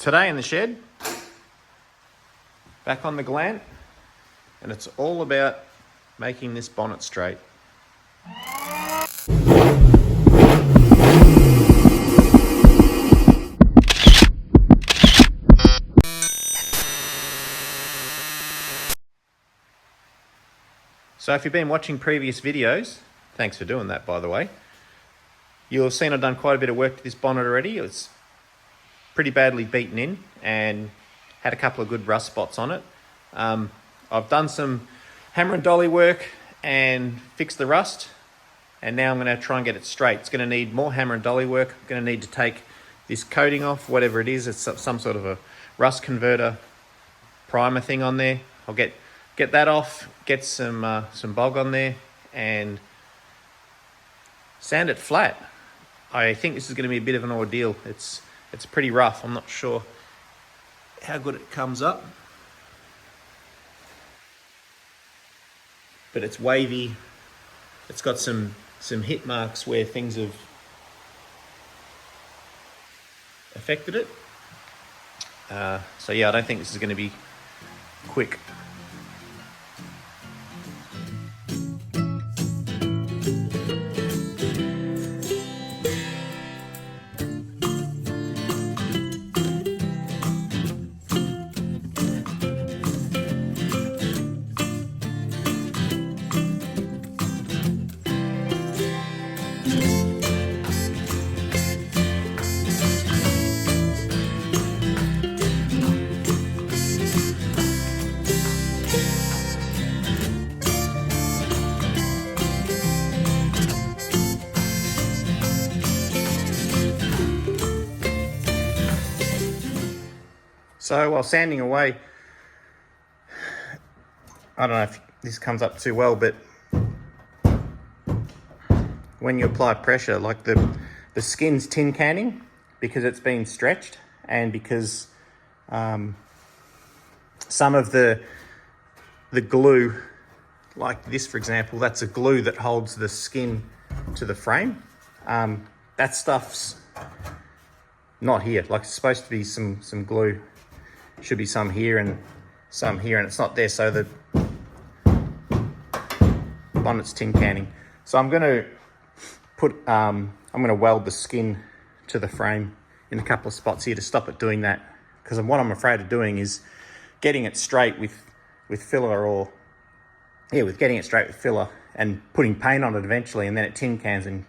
Today in the shed, back on the Galant, and it's all about making this bonnet straight. So if you've been watching previous videos, thanks for doing that by the way, you'll have seen I've done quite a bit of work to this bonnet already. It's pretty badly beaten in and had a couple of good rust spots on it. I've done some hammer and dolly work and fixed the rust, and now I'm going to try and get it straight. It's going to need more hammer and dolly work. I'm going to need to take this coating off, whatever it is. It's some sort of a rust converter primer thing on there. I'll get that off, get some bog on there and sand it flat. I think this is going to be a bit of an ordeal. It's pretty rough. I'm not sure how good it comes up, but it's wavy. It's got some hit marks where things have affected it. So yeah, I don't think this is going to be quick. So while sanding away, I don't know if this comes up too well, but when you apply pressure, like the skin's tin canning because it's been stretched, and because some of the glue, like this for example, that's a glue that holds the skin to the frame. That stuff's not here. Like it's supposed to be some glue. Should be some here and some here, and it's not there, so the bonnet's tin canning. So I'm going to weld the skin to the frame in a couple of spots here to stop it doing that, because what I'm afraid of doing is getting it straight with filler, getting it straight with filler and putting paint on it eventually, and then it tin cans and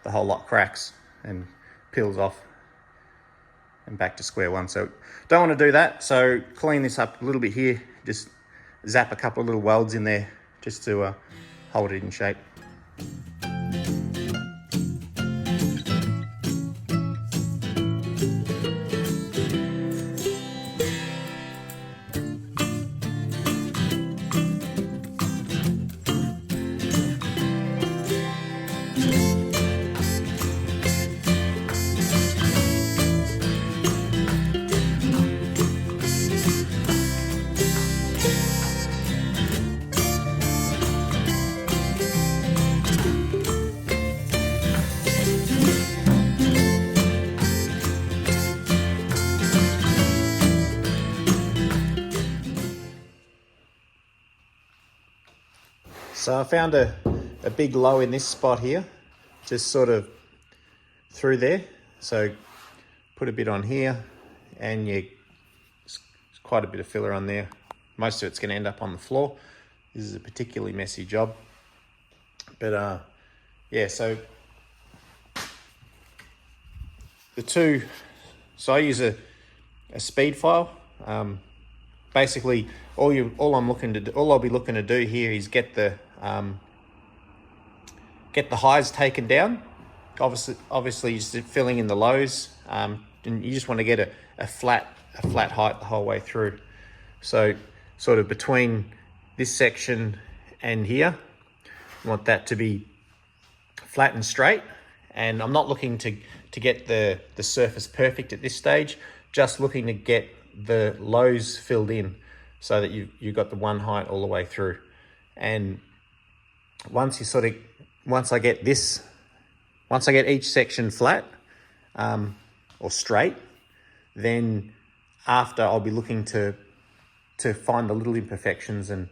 the whole lot cracks and peels off and back to square one. So don't want to do that. So clean this up a little bit here, just zap a couple of little welds in there just to hold it in shape. So I found a big low in this spot here, just sort of through there. So put a bit on here, and it's quite a bit of filler on there. Most of it's going to end up on the floor. This is a particularly messy job, but yeah. So I use a speed file. Basically, all I'll be looking to do here is get the highs taken down. Obviously, just filling in the lows, and you just want to get a flat height the whole way through. So, sort of between this section and here, I want that to be flat and straight. And I'm not looking to get the surface perfect at this stage. Just looking to get the lows filled in so that you've got the one height all the way through. And once I get each section flat or straight, then after I'll be looking to find the little imperfections and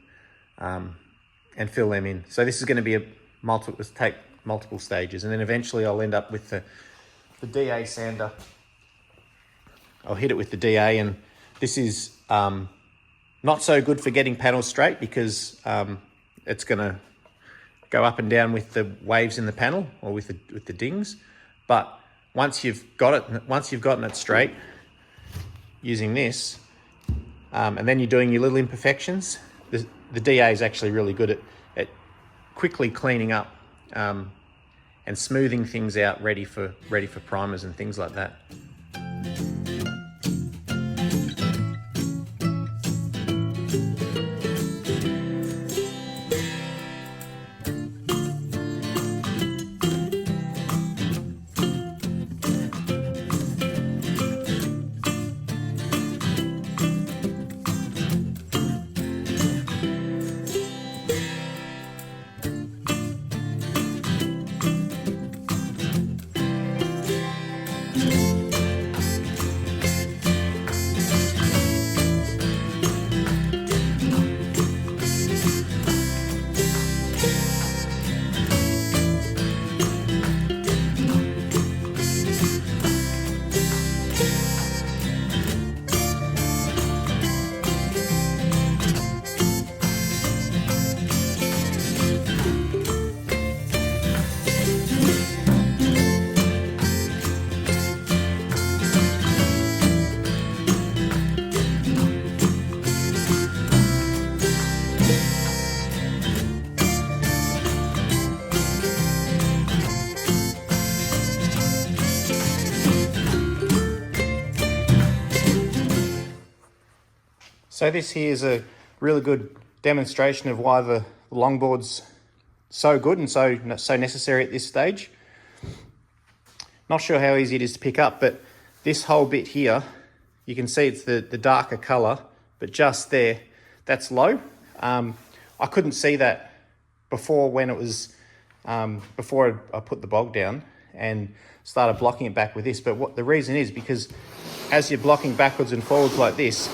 fill them in. So this is going to be take multiple stages, and then eventually I'll end up with the DA sander. I'll hit it with the DA, and this is not so good for getting panels straight because it's going to go up and down with the waves in the panel or with the dings. But once you've gotten it straight using this, and then you're doing your little imperfections, the DA is actually really good at quickly cleaning up and smoothing things out, ready for primers and things like that. So this here is a really good demonstration of why the longboard's so good and so necessary at this stage. Not sure how easy it is to pick up, but this whole bit here, you can see it's the darker color, but just there, that's low. I couldn't see that before when it was, before I put the bog down and started blocking it back with this. But what the reason is because as you're blocking backwards and forwards like this,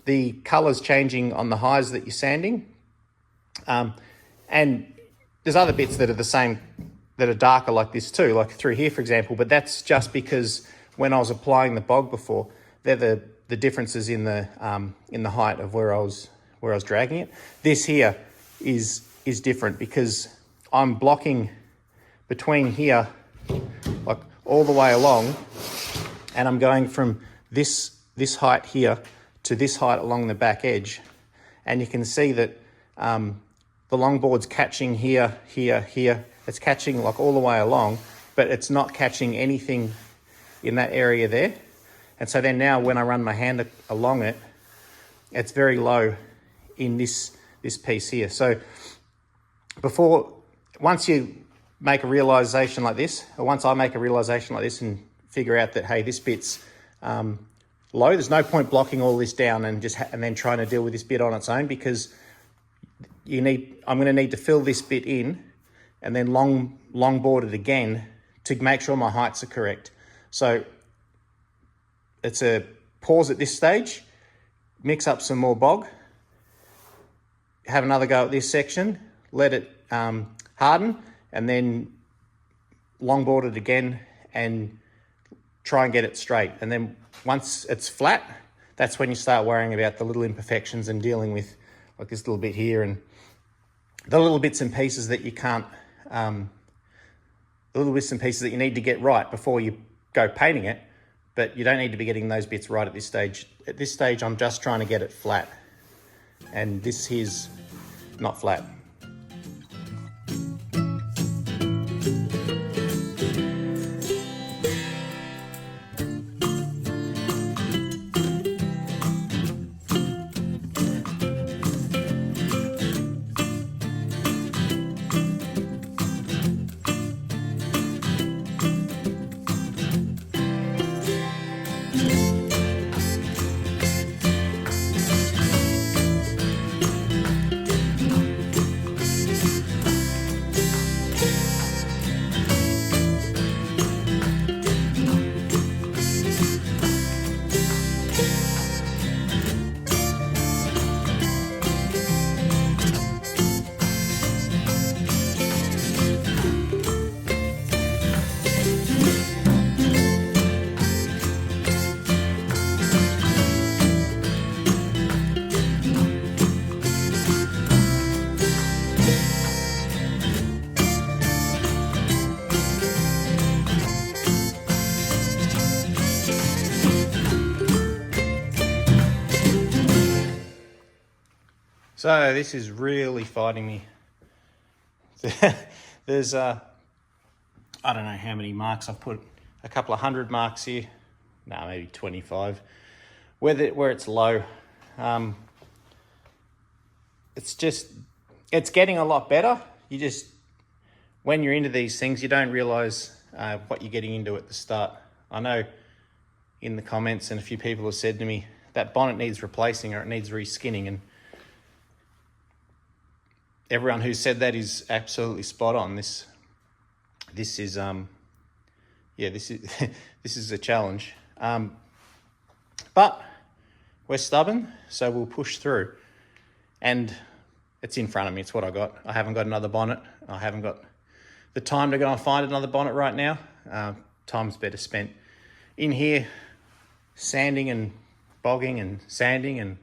the color's changing on the highs that you're sanding. And there's other bits that are the same, that are darker like this too, like through here, for example, but that's just because when I was applying the bog before, they're the differences in the height of where I was dragging it. This here is different because I'm blocking between here, like all the way along, and I'm going from this height here to this height along the back edge. And you can see that the longboard's catching here, here, here. It's catching like all the way along, but it's not catching anything in that area there. And so then now when I run my hand along it, it's very low in this piece here. So once you make a realization like this, or once I make a realization like this and figure out that, hey, this bit's low, there's no point blocking all this down and then trying to deal with this bit on its own, because I'm going to need to fill this bit in and then longboard it again to make sure my heights are correct. So it's a pause at this stage, mix up some more bog, have another go at this section, let it harden, and then longboard it again and try and get it straight. And then once it's flat, that's when you start worrying about the little imperfections and dealing with like this little bit here and the little bits and pieces that you can't, the little bits and pieces that you need to get right before you go painting it, but you don't need to be getting those bits right at this stage. At this stage, I'm just trying to get it flat, and this here's not flat. So this is really fighting me. There's I don't know how many marks. I've put a couple of 100 marks here. No, maybe 25. Where it's low. It's getting a lot better. When you're into these things, you don't realise what you're getting into at the start. I know in the comments and a few people have said to me, that bonnet needs replacing or it needs reskinning, and everyone who said that is absolutely spot on. This is this is a challenge. But we're stubborn, so we'll push through. And it's in front of me, it's what I got. I haven't got another bonnet. I haven't got the time to go and find another bonnet right now. Time's better spent in here sanding and bogging and sanding and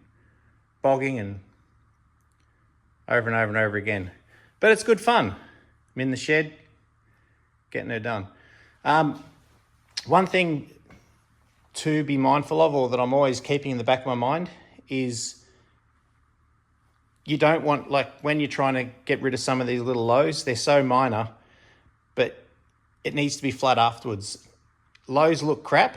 bogging and over and over and over again. But it's good fun. I'm in the shed, getting her done. One thing to be mindful of, or that I'm always keeping in the back of my mind, is you don't want, like when you're trying to get rid of some of these little lows, they're so minor, but it needs to be flat afterwards. Lows look crap,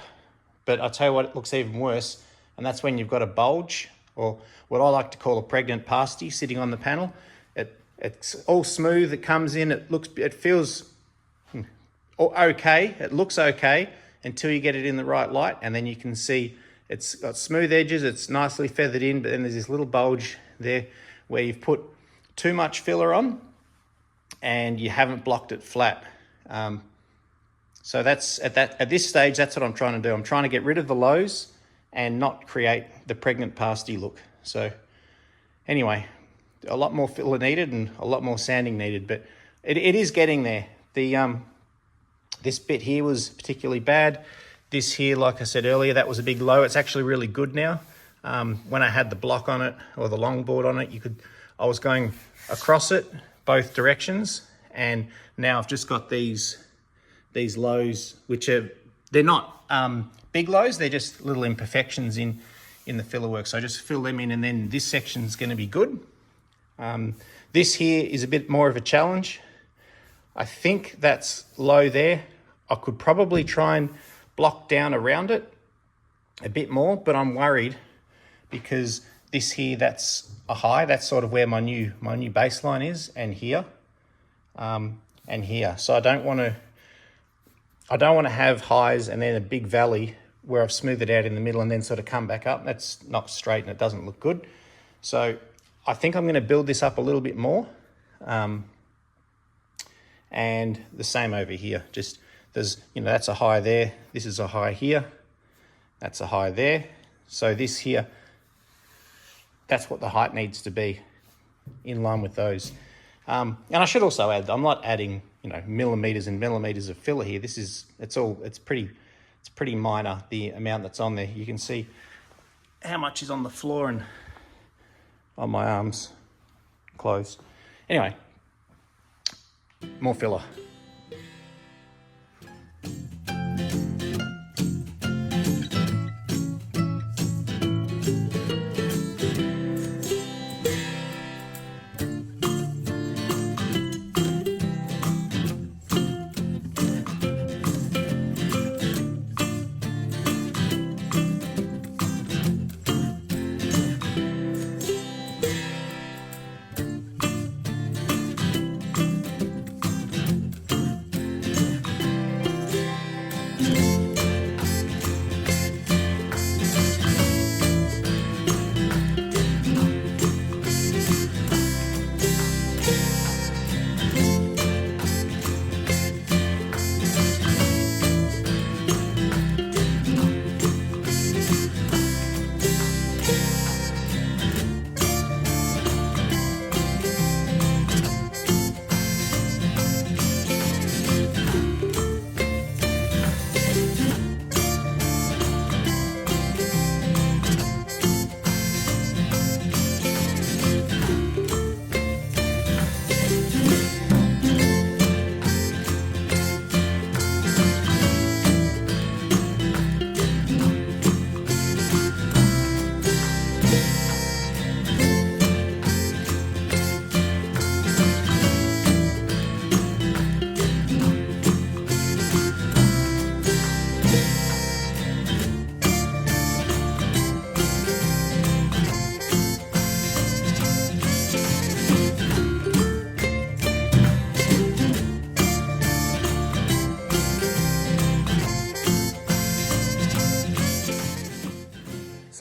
but I'll tell you what, it looks even worse, and that's when you've got a bulge, or what I like to call a pregnant pasty sitting on the panel. It's all smooth, it comes in, it feels okay, it looks okay until you get it in the right light, and then you can see it's got smooth edges, it's nicely feathered in, but then there's this little bulge there where you've put too much filler on and you haven't blocked it flat. So that's at this stage, that's what I'm trying to do. I'm trying to get rid of the lows and not create the pregnant pasty look. So anyway, a lot more filler needed and a lot more sanding needed, but it is getting there. This bit here was particularly bad. This here, like I said earlier, that was a big low. It's actually really good now. When I had the block on it or the longboard on it, I was going across it both directions, and now I've just got these lows, which they're not big lows, they're just little imperfections in the filler work. So I just fill them in, and then this section's going to be good. This here is a bit more of a challenge. I think that's low there. I could probably try and block down around it a bit more, but I'm worried because this here, that's a high. That's sort of where my new baseline is, and here, and here. So I don't want to have highs and then a big valley where I've smoothed it out in the middle and then sort of come back up. That's not straight and it doesn't look good. So I think I'm going to build this up a little bit more. And the same over here. Just there's, that's a high there. This is a high here. That's a high there. So this here, that's what the height needs to be, in line with those. And I should also add, I'm not adding, millimeters and millimeters of filler here. It's pretty minor, the amount that's on there. You can see how much is on the floor and on my arms closed. Anyway, more filler.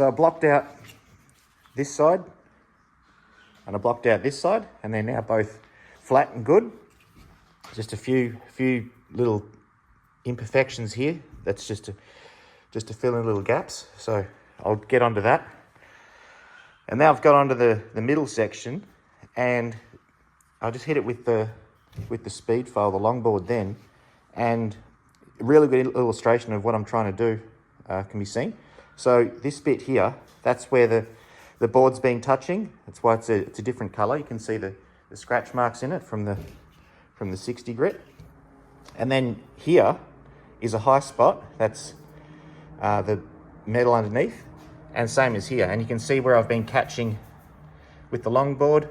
So I blocked out this side and I blocked out this side, and they're now both flat and good. Just a few little imperfections here. That's just to fill in little gaps. So I'll get onto that. And now I've got onto the middle section, and I'll just hit it with the speed file, the Longboard then, and a really good illustration of what I'm trying to do can be seen. So this bit here, that's where the board's been touching. That's why it's a different color. You can see the scratch marks in it from the 60 grit. And then here is a high spot. That's the metal underneath. And same as here. And you can see where I've been catching with the Longboard.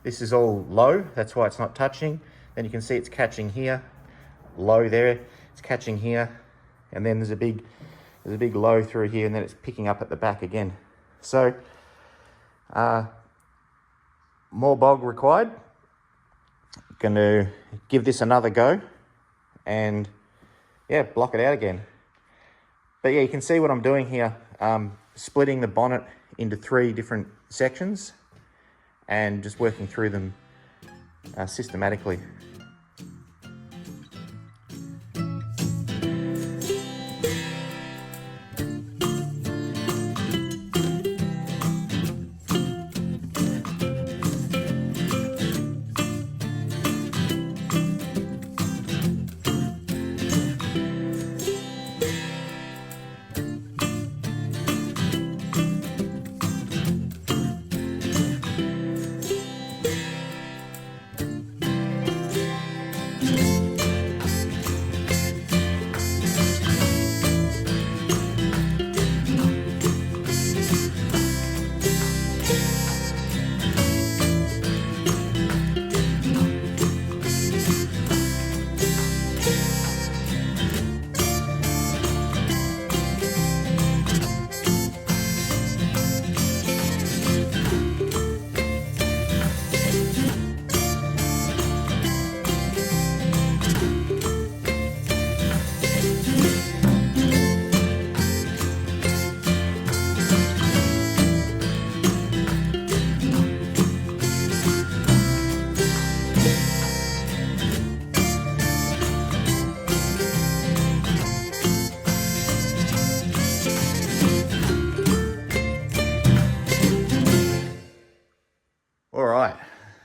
This is all low. That's why it's not touching. Then you can see it's catching here. Low there. It's catching here. And then there's a big low through here, and then it's picking up at the back again. So more bog required. Going to give this another go and yeah, block it out again. But yeah, you can see what I'm doing here. Splitting the bonnet into 3 different sections and just working through them systematically.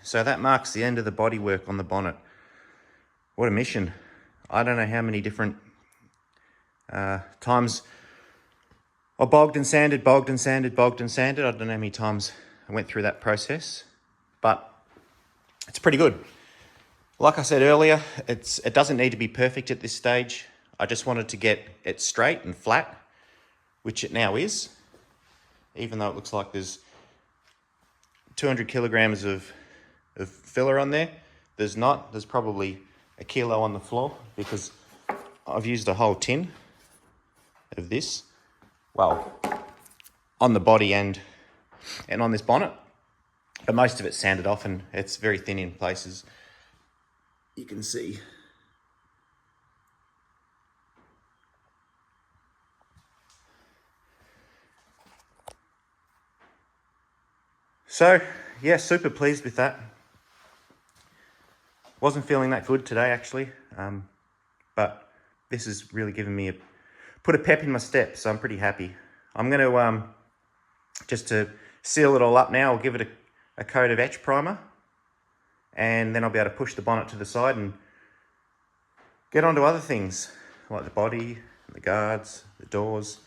So that marks the end of the bodywork on the bonnet. What a mission. I don't know how many different times I bogged and sanded. I don't know how many times I went through that process, but it's pretty good. Like I said earlier, it doesn't need to be perfect at this stage. I just wanted to get it straight and flat, which it now is, even though it looks like there's 200 kilograms of filler on there. There's not. There's probably a kilo on the floor because I've used a whole tin of this. Well, on the body and on this bonnet, but most of it's sanded off and it's very thin in places. You can see. So, yeah, super pleased with that. Wasn't feeling that good today, actually, but this has really given me put a pep in my step, so I'm pretty happy. I'm going to, just to seal it all up now, I'll give it a coat of etch primer, and then I'll be able to push the bonnet to the side and get onto other things, like the body, the guards, the doors,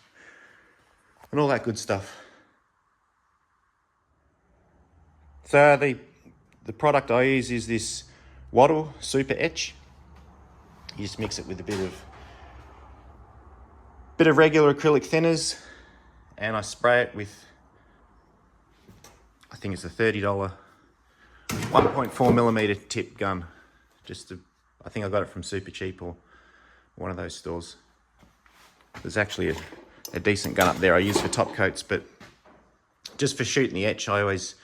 and all that good stuff. So the product I use is this Wattle Super Etch. You just mix it with a bit of regular acrylic thinners, and I spray it with, I think it's a $30 1.4mm tip gun. I think I got it from Super Cheap or one of those stores. There's actually a decent gun up there I use for top coats, but just for shooting the etch, I always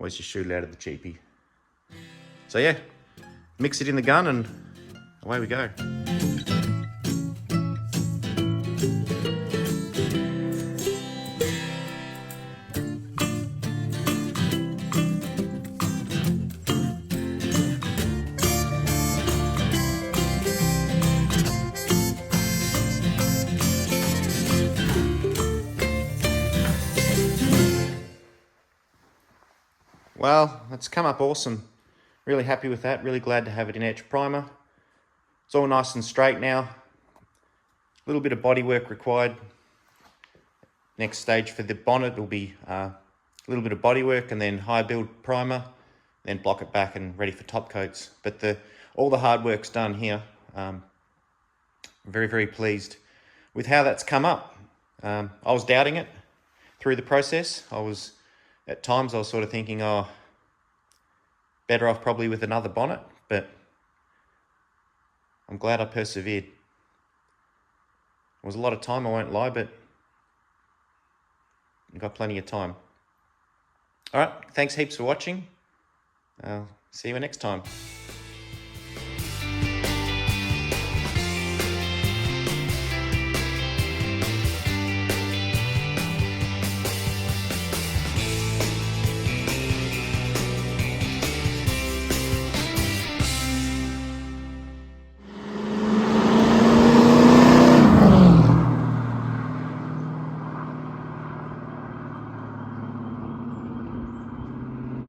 just shoot it out of the cheapie. So yeah, mix it in the gun and away we go. Well, it's come up awesome. Really happy with that. Really glad to have it in etch primer. It's all nice and straight now. A little bit of body work required. Next stage for the bonnet will be a little bit of body work and then high build primer, then block it back and ready for top coats. But all the hard work's done here. Very, very pleased with how that's come up. I was doubting it through the process. At times I was sort of thinking, oh, better off probably with another bonnet, but I'm glad I persevered. It was a lot of time, I won't lie, but I've got plenty of time. All right, thanks heaps for watching. I'll see you next time.